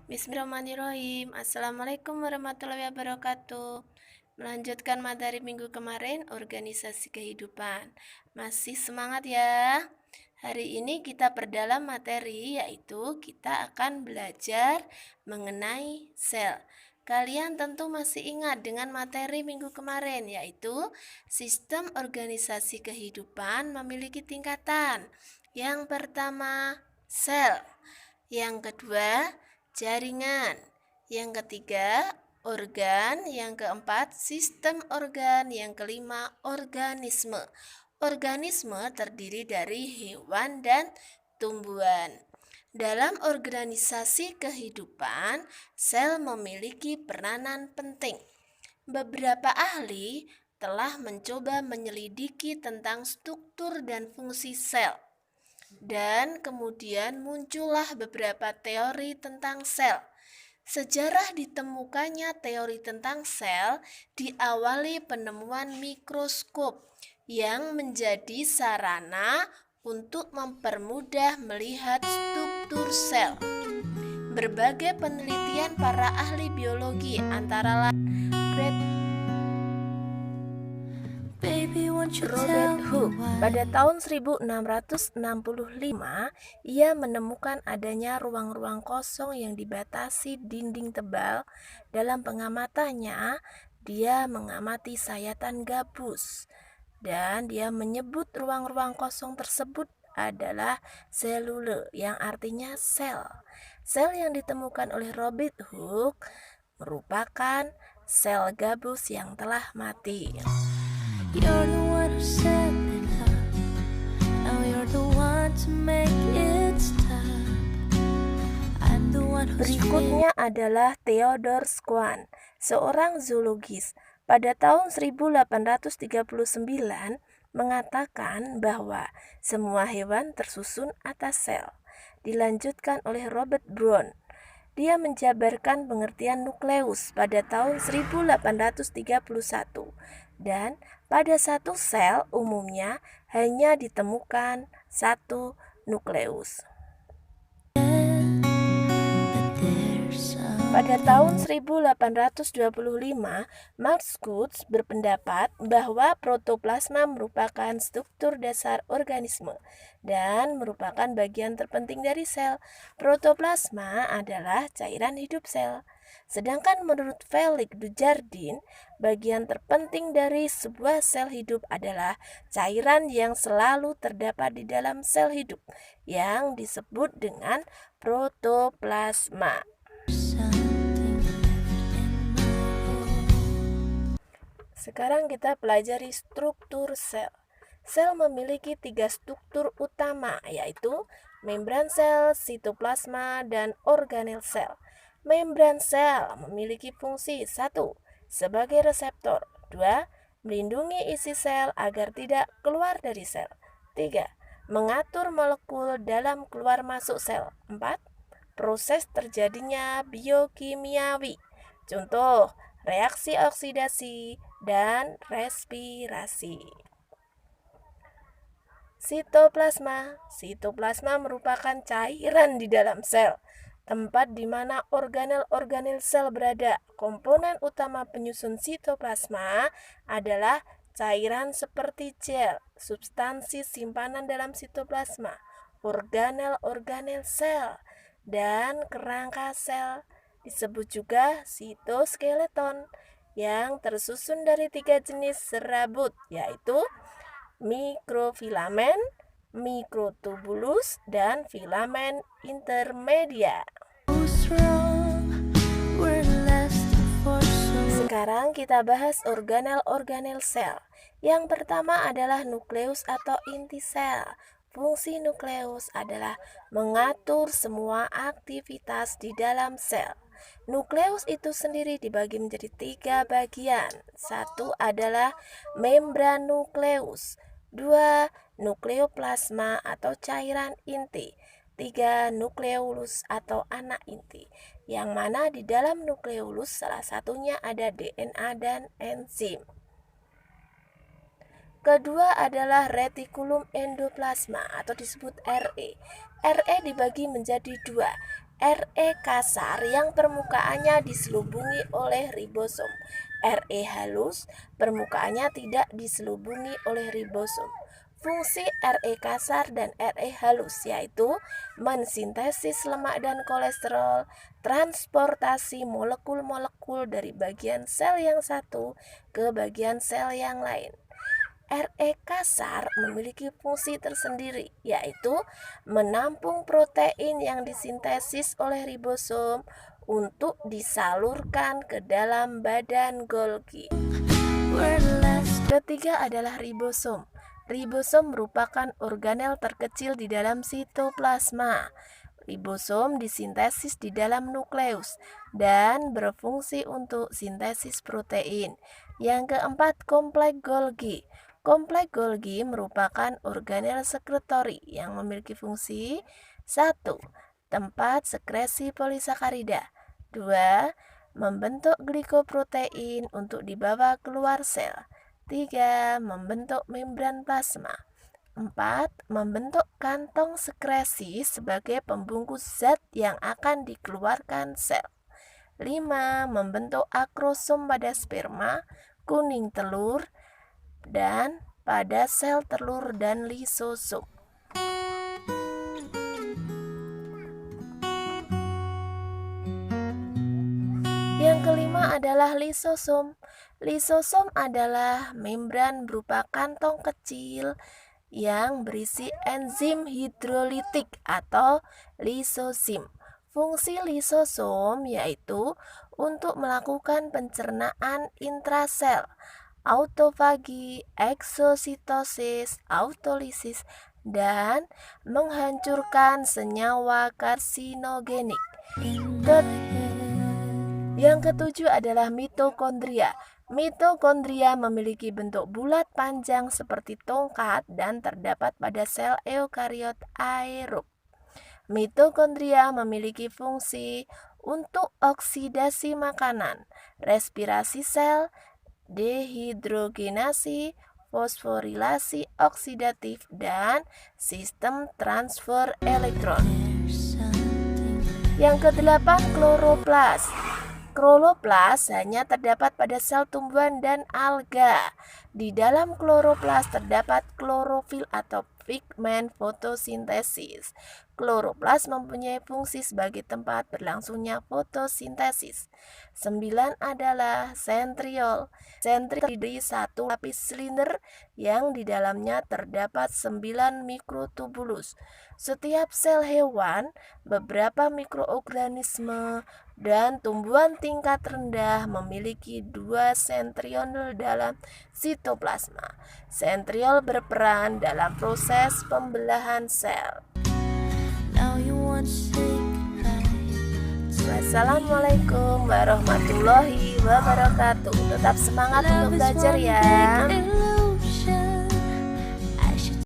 Bismillahirrahmanirrahim. Assalamualaikum warahmatullahi wabarakatuh. Melanjutkan materi minggu kemarin, organisasi kehidupan. Masih semangat ya? Hari ini kita perdalam materi, yaitu kita akan belajar mengenai sel. Kalian tentu masih ingat dengan materi minggu kemarin, yaitu sistem organisasi kehidupan memiliki tingkatan. Yang pertama, sel. Yang kedua, jaringan. Yang ketiga, organ. Yang keempat, sistem organ. Yang kelima, organisme. Organisme terdiri dari hewan dan tumbuhan. Dalam organisasi kehidupan, sel memiliki peranan penting. Beberapa ahli telah mencoba menyelidiki tentang struktur dan fungsi sel. Dan kemudian muncullah beberapa teori tentang sel. Sejarah ditemukannya teori tentang sel diawali penemuan mikroskop yang menjadi sarana untuk mempermudah melihat struktur sel. Berbagai penelitian para ahli biologi antara lain Robert Hooke. Pada tahun 1665, ia menemukan adanya ruang-ruang kosong yang dibatasi dinding tebal. Dalam pengamatannya, dia mengamati sayatan gabus, dan dia menyebut ruang-ruang kosong tersebut adalah selule, yang artinya sel. Sel yang ditemukan oleh Robert Hooke merupakan sel gabus yang telah mati. You're the one who set it up. Now you're the one to make it stop. I'm the one who's Berikutnya adalah Theodor Schwann, seorang zoologis. Pada tahun 1839 mengatakan bahwa semua hewan tersusun atas sel. Dilanjutkan oleh Robert Brown. Dia menjabarkan pengertian nukleus pada tahun 1831, dan pada satu sel umumnya hanya ditemukan satu nukleus. Pada tahun 1825, Max Schutz berpendapat bahwa protoplasma merupakan struktur dasar organisme dan merupakan bagian terpenting dari sel. Protoplasma adalah cairan hidup sel. Sedangkan menurut Felix Dujardin, bagian terpenting dari sebuah sel hidup adalah cairan yang selalu terdapat di dalam sel hidup, yang disebut dengan protoplasma. Sekarang kita pelajari struktur sel. Sel memiliki 3 struktur utama, yaitu membran sel, sitoplasma, dan organel sel. Membran sel memiliki fungsi 1. Sebagai reseptor. 2. Melindungi isi sel agar tidak keluar dari sel. 3. Mengatur molekul dalam keluar masuk sel. 4. Proses terjadinya biokimiawi. Contoh, reaksi oksidasi dan respirasi. Sitoplasma. Sitoplasma merupakan cairan di dalam sel, tempat di mana organel-organel sel berada. Komponen utama penyusun sitoplasma adalah cairan seperti gel, substansi simpanan dalam sitoplasma, organel-organel sel, dan kerangka sel. Disebut juga sitoskeleton, yang tersusun dari 3 jenis serabut, yaitu mikrofilamen, mikrotubulus, dan filamen intermedia. Sekarang kita bahas organel-organel sel. Yang pertama adalah nukleus atau inti sel. Fungsi nukleus adalah mengatur semua aktivitas di dalam sel. Nukleus itu sendiri dibagi menjadi 3 bagian. 1 adalah membran nukleus. 2. Nukleoplasma atau cairan inti. 3. Nukleolus atau anak inti, yang mana di dalam nukleolus salah satunya ada DNA dan enzim. Kedua adalah retikulum endoplasma atau disebut RE. RE dibagi menjadi 2. Re kasar yang permukaannya diselubungi oleh ribosom. Re halus permukaannya tidak diselubungi oleh ribosom. Fungsi Re kasar dan Re halus yaitu mensintesis lemak dan kolesterol, transportasi molekul-molekul dari bagian sel yang satu ke bagian sel yang lain. Re kasar memiliki fungsi tersendiri, yaitu menampung protein yang disintesis oleh ribosom untuk disalurkan ke dalam badan Golgi. Ketiga adalah ribosom. Ribosom merupakan organel terkecil di dalam sitoplasma. Ribosom disintesis di dalam nukleus dan berfungsi untuk sintesis protein. Yang keempat, kompleks Golgi. Kompleks Golgi merupakan organel sekretori yang memiliki fungsi 1. Tempat sekresi polisakarida. 2. Membentuk glikoprotein untuk dibawa keluar sel. 3. Membentuk membran plasma. 4. Membentuk kantong sekresi sebagai pembungkus zat yang akan dikeluarkan sel. 5. Membentuk akrosom pada sperma, kuning telur, dan pada sel telur dan lisosom. Yang kelima adalah lisosom. Lisosom adalah membran berupa kantong kecil yang berisi enzim hidrolitik atau lisosim. Fungsi lisosom yaitu untuk melakukan pencernaan intrasel, autofagi, eksositosis, autolisis, dan menghancurkan senyawa karsinogenik. Yang ketujuh adalah mitokondria. Mitokondria memiliki bentuk bulat panjang seperti tongkat dan terdapat pada sel eukariot aerob. Mitokondria memiliki fungsi untuk oksidasi makanan, respirasi sel, dehidrogenasi, fosforilasi oksidatif, dan sistem transfer elektron. Yang kedelapan, kloroplas. Kloroplas hanya terdapat pada sel tumbuhan dan alga. Di dalam kloroplas terdapat klorofil atau pigmen fotosintesis. Kloroplas mempunyai fungsi sebagai tempat berlangsungnya fotosintesis. 9 adalah sentriol. Sentriol terdiri satu lapis silinder yang di dalamnya terdapat 9 mikrotubulus. Setiap sel hewan, beberapa mikroorganisme, dan tumbuhan tingkat rendah memiliki 2 sentriol dalam sitoplasma. Sentriol berperan dalam proses pembelahan sel. Wassalamualaikum warahmatullahi wabarakatuh. Tetap semangat untuk belajar ya.